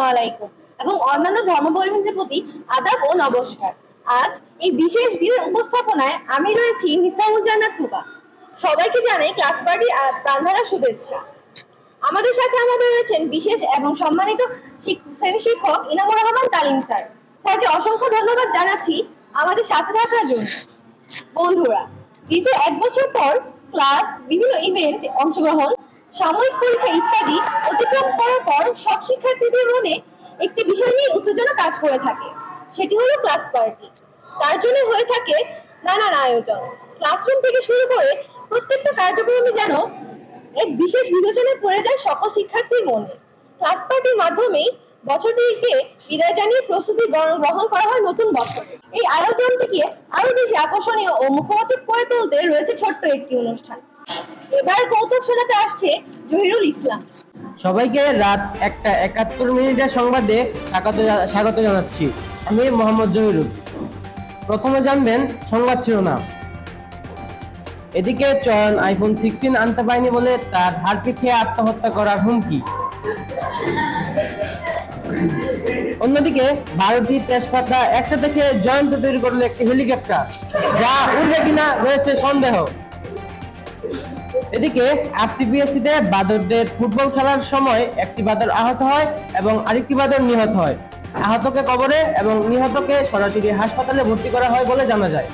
আসসালামু আলাইকুম এবং অন্যান্য ধর্মাবলম্বীদের প্রতি আদাব ও নমস্কার। আজ এই বিশেষ দিনের উপস্থাপনায় আমি রয়েছি মিফতাহুল জান্নাত তুবা। সবাইকে জানাই ক্লাস পার্টির প্রাণঢালা শুভেচ্ছা। আমাদের সাথে রয়েছেন বিশেষ এবং সম্মানিত শ্রেণী শিক্ষক ইনামুর রহমান তালিম স্যার। স্যারকে অসংখ্য ধন্যবাদ জানাচ্ছি আমাদের সাথে থাকার জন্য। বন্ধুরা, দীর্ঘ 1 বছর পর ক্লাস, বিভিন্ন ইভেন্ট অংশগ্রহণ, সাময়িক পরীক্ষা ইত্যাদি অতিক্রম করার পর সব শিক্ষার্থীদের মনে একটি বিষয় নিয়ে উত্তেজনা কাজ করে থাকে, সেটি হলো ক্লাস পার্টি। তার জন্য হয়ে থাকে নানান আয়োজন। ক্লাসরুম থেকে শুরু করে প্রত্যেকটা কার্যক্রমে যেন এক বিশেষ বিবেচনায় পড়ে যায় সকল শিক্ষার্থীর মনে। ক্লাস পার্টির মাধ্যমেই বছরটিকে বিদায় জানিয়ে প্রস্তুতি গ্রহণ করা হয় নতুন বছর। এই আয়োজনটিকে আরো বেশি আকর্ষণীয় ও মুখরোচক করে তুলতে রয়েছে ছোট্ট একটি অনুষ্ঠান। এবার কৌতুক শোনাতে আসছে জহিরুল ইসলাম। সবাইকে রাত 1:71 সংবাদে স্বাগত জানাচ্ছি। আমি মোহাম্মদ জহিরুল। প্রথমে জানবেন সংবাদ শিরোনাম। এদিকে চয়ন আইফোন 16 আনতে পারেনি বলে তার হাড় পিঠিয়ে আত্মহত্যা করার হুমকি। অন্যদিকে 12টি তেজপাতা একসাথে খেয়ে জয়ন্ত তৈরি করলো একটি হেলিকপ্টার, যা উড়বে কিনা রয়েছে সন্দেহ। এদিকে আরসিবিএসি তে বাদরদের ফুটবল খেলার সময় একটি বাদর আহত হয় এবং আরেকটি বাদর নিহত হয়। আহতকে কবরে এবং নিহতকে সরাসরি হাসপাতালে ভর্তি করা হয় বলে জানা যায়।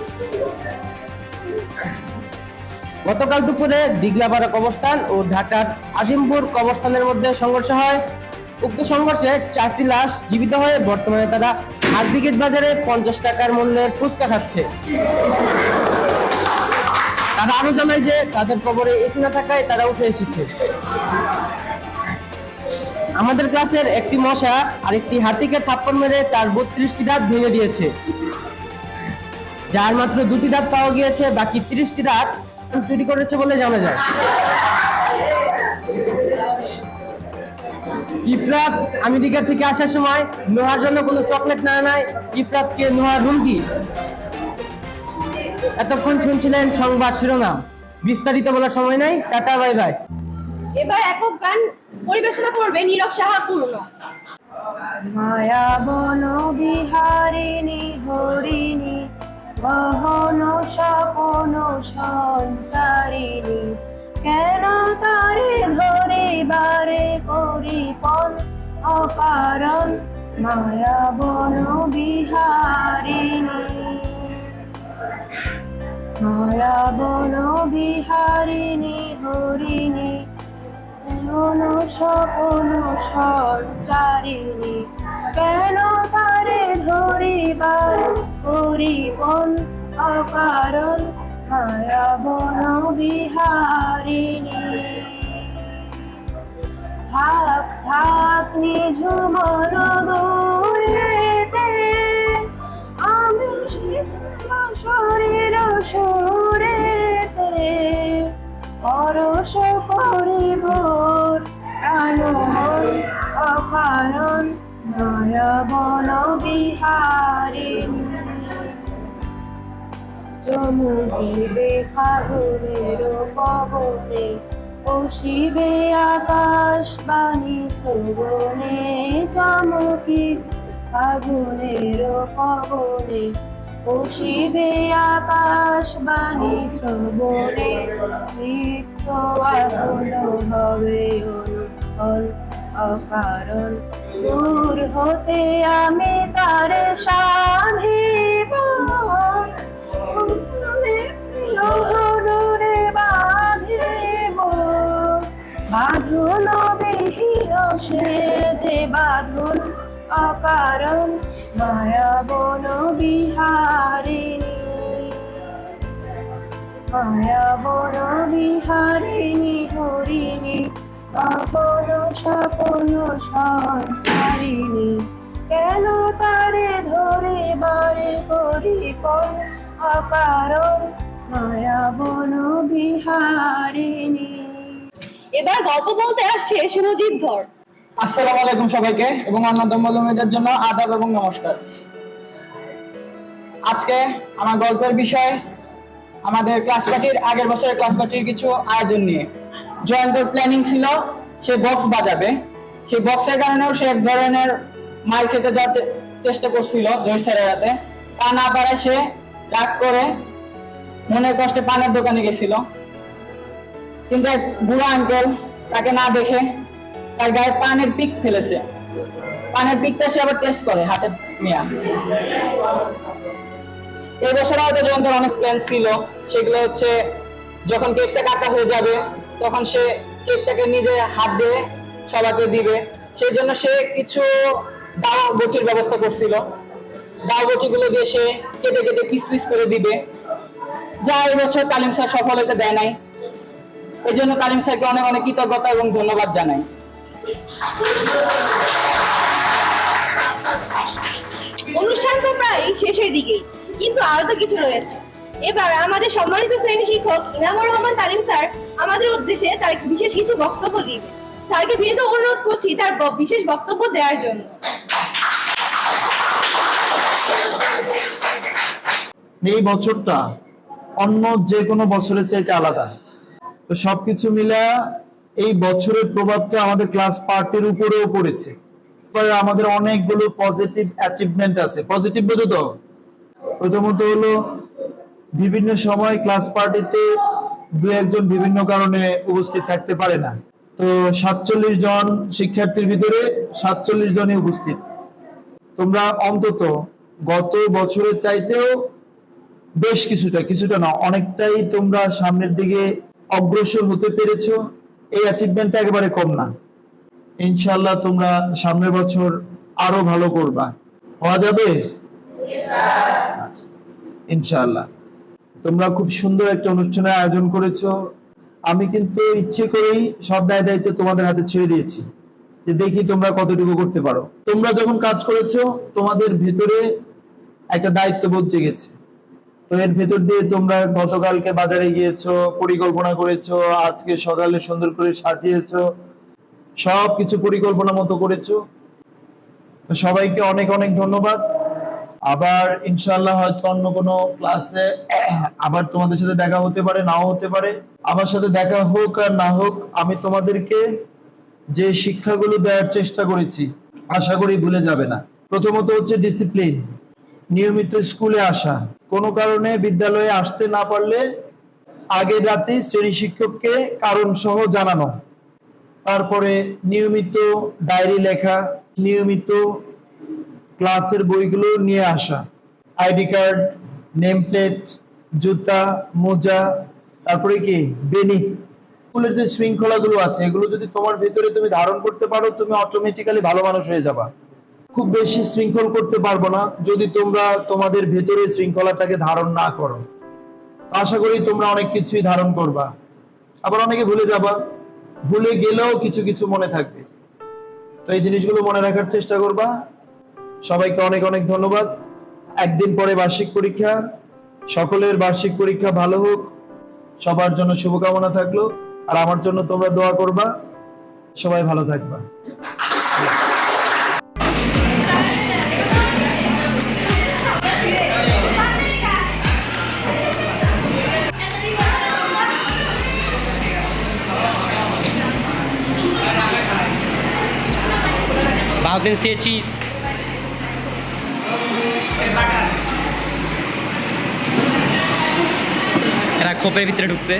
গতকাল দুপুরে দিঘলাপাড়া কবরস্থান ও ঢাকার আজিমপুর কবরস্থানের মধ্যে সংঘর্ষ হয়। উক্ত সংঘর্ষে 4টি লাশ জীবিত হয়ে বর্তমানে তারা হাটবিগেট বাজারে 50 টাকার মূল্যের ফুচকা খাচ্ছে। তারা আরো জানায় যে তাদের কবরে এসি না থাকায় তারা উঠে এসেছে। আমাদের ক্লাসের একটি মশা আরেকটি হাতিকে থাপ্পড় মেরে তার 32টি দাঁত ভেঙে দিয়েছে, যার মাত্র 2টি দাঁত পাওয়া গিয়েছে। বাকি 30টি দাঁত চুরি করেছে বলে জানা যায়। ইফরাত আমেরিকা থেকে আসার সময় নোহার জন্য কোনো চকলেট না আনায় ইফরাতকে নোহার হুমকি। এতক্ষণ শুনছিলেন সংবাদ শিরোনাম, বিস্তারিত বলার সময় নাই। Tata, bye bye. এবার একক গান পরিবেশনা করবে নীরব সাহা পূর্ণ। মায়া বন বিহারিণী হরিণী গহন স্বপন সঞ্চারিণী, কেন তারে ধরে বারে করি পণ অকারণ মায়া বন বিহারিণী। মায়া বন বিহারিণী হরিণী গহন স্বপন সঞ্চারিণী, কেন তারে ধরিবার করিপন অকারণ মায়া বন বিহারিণী। থাক থাক নিঝুমন দূরেতে, আমি শরীর সুরেতে পরশ করিব প্রাণমন অকারণ মায়া বন বিহারিণী। চমুকিবে ফাগুনের পবনে, পশিবে আকাশ বাণী শ্রবণে। চমকি ফাগুনের পবনে, পশিবে আকাশ বাণী শ্রবণে। চিত্ত আকুল হবে অনুফল অকারণ, দূর হতে আমি তার সাধিব। দূরে বাঁধিব বাঁধন বিহীন সে যে বাঁধন অকারণ মায়া বন বিহারিণী। মায়া বন বিহারিণী হরিণী আপন স্বপন সঞ্চারিণী, কেন তারে ধরে বারে করিপন অকারণ মায়া বন বিহারিণী। এবার গল্প বলতে আসছে শুভজিৎ ধর। আসসালামু আলাইকুম সবাইকে এবং অন্য ধর্মাবলম্বীদের জন্য আদাব এবং নমস্কার। আজকে আমার গল্পের বিষয় আমাদের ক্লাস পার্টির, আগের বছরের ক্লাস পার্টির কিছু আয়োজন নিয়ে। জয়ন্তর প্ল্যানিং ছিল সে বক্স বাজাবে, সেই বক্সের কারণেও সে এক ধরনের মার খেতে যাওয়ার চেষ্টা করছিল জহির স্যারের হাতে। তা না পারে সে রাগ করে মনের কষ্টে পানের দোকানে গেছিল, কিন্তু এক বুড়ো আঙ্কেল তাকে না দেখে তার গায়ে পানের পিক ফেলেছে। পানের পিকটা সে আবার টেস্ট করে হাতে নিয়ে। এই বছর হয়তো জয়ন্তের অনেক প্ল্যান ছিল, সেগুলো হচ্ছে যখন কেকটা কাটা হয়ে যাবে তখন সে কেকটাকে নিজে হাত দিয়ে সবাইকে দিবে। সেই জন্য সে কিছু দাও বটির ব্যবস্থা করছিল। দাও বটিগুলো দিয়ে সে কেটে কেটে পিস পিস করে দিবে, যা এই বছর তালিম স্যার সফলতা দেয় নাই। এই জন্য তালিম স্যারকে অনেক অনেক কৃতজ্ঞতা এবং ধন্যবাদ জানাই। অনুষ্ঠান তো প্রায় শেষের দিকেই, কিন্তু আরো তো কিছু রয়েছে। এবার আমাদের সম্মানিত শ্রেণী শিক্ষক ইনামুর রহমান তালিম স্যার আমাদের উদ্দেশ্যে তার বিশেষ কিছু বক্তব্য দিবেন। স্যারকে বিনীত অনুরোধ করছি তার বিশেষ বক্তব্য দেওয়ার জন্য। এই বছরটা অন্য যে কোনো বছরের চাইতে আলাদা। তো সবকিছু মিলা এই বছরের প্রভাবটা আমাদের ক্লাস পার্টির উপরেও পড়েছে। এবারে আমাদের অনেকগুলো পজিটিভ অ্যাচিভমেন্ট আছে। পজিটিভ বোঝো তো? প্রথমত হলো বিভিন্ন সময় ক্লাস পার্টিতে দু একজন বিভিন্ন কারণে উপস্থিত থাকতে পারে না। তো 47 জন শিক্ষার্থীর ভিতরে 47 জনই উপস্থিত। তোমরা অন্তত গত বছরের চাইতেও বেশ কিছুটা না, অনেকটাই তোমরা সামনের দিকে অগ্রসর হতে পেরেছো। এই অ্যাচিভমেন্টটা একেবারে কম না। ইনশাআল্লাহ তোমরা সামনের বছর আরো ভালো করবা। হওয়া যাবে ইনশাআল্লাহ। তোমরা খুব সুন্দর একটা অনুষ্ঠানের আয়োজন করেছো। আমি কিন্তু ইচ্ছে করেই সব দায় দায়িত্ব তোমাদের হাতে ছেড়ে দিয়েছি, যে দেখি তোমরা কতটুকু করতে পারো। তোমরা যখন কাজ করেছো তোমাদের ভেতরে একটা দায়িত্ববোধ জেগেছে। তো এর ভেতর দিয়ে তোমরা গতকালকে বাজারে গিয়েছো, পরিকল্পনা করেছো, আজকে সকালে সুন্দর করে সাজিয়েছো, সবকিছু পরিকল্পনা মতো করেছো। তো সবাইকে অনেক অনেক ধন্যবাদ। আবার ইনশাআল্লাহ হয়তো অন্য কোনো ক্লাসে আবার তোমাদের সাথে দেখা হতে পারে, নাও হতে পারে। আমার সাথে দেখা হোক আর না হোক, আমি তোমাদেরকে যে শিক্ষাগুলো দেওয়ার চেষ্টা করেছি আশা করি ভুলে যাবে না। প্রথমত হচ্ছে ডিসিপ্লিন, নিয়মিত স্কুলে আসা। কোনো কারণে বিদ্যালয়ে আসতে না পারলে আগের রাতে শ্রেণী শিক্ষককে কারণ সহ জানানো। তারপরে নিয়মিত ডায়েরি লেখা, নিয়মিত ক্লাসের বইগুলো নিয়ে আসা, আইডি কার্ড, নেম প্লেট, জুতা, মোজা, তারপরে কি বেনি। স্কুলের যে শৃঙ্খলাগুলো আছে এগুলো যদি তোমার ভিতরে তুমি ধারণ করতে পারো, তুমি অটোমেটিক্যালি ভালো মানুষ হয়ে যাবা। খুব বেশি শৃঙ্খল করতে পারবো না যদি তোমরা তোমাদের ভেতরে শৃঙ্খলাটাকে ধারণ না করো। আশা করি তোমরা অনেক কিছুই ধারণ করবা, আবার অনেকে ভুলে যাবা, ভুলে গেলেও কিছু কিছু মনে থাকবে। তো এই জিনিসগুলো মনে রাখার চেষ্টা করবা। সবাইকে অনেক অনেক ধন্যবাদ। একদিন পরে বার্ষিক পরীক্ষা, সকলের বার্ষিক পরীক্ষা ভালো হোক, সবার জন্য শুভকামনা থাকলো। আর আমার জন্য তোমরা দোয়া করবা। সবাই ভালো থাকবা। Bao tên xe cheese. এরা খোপের ভিতরে ঢুকছে।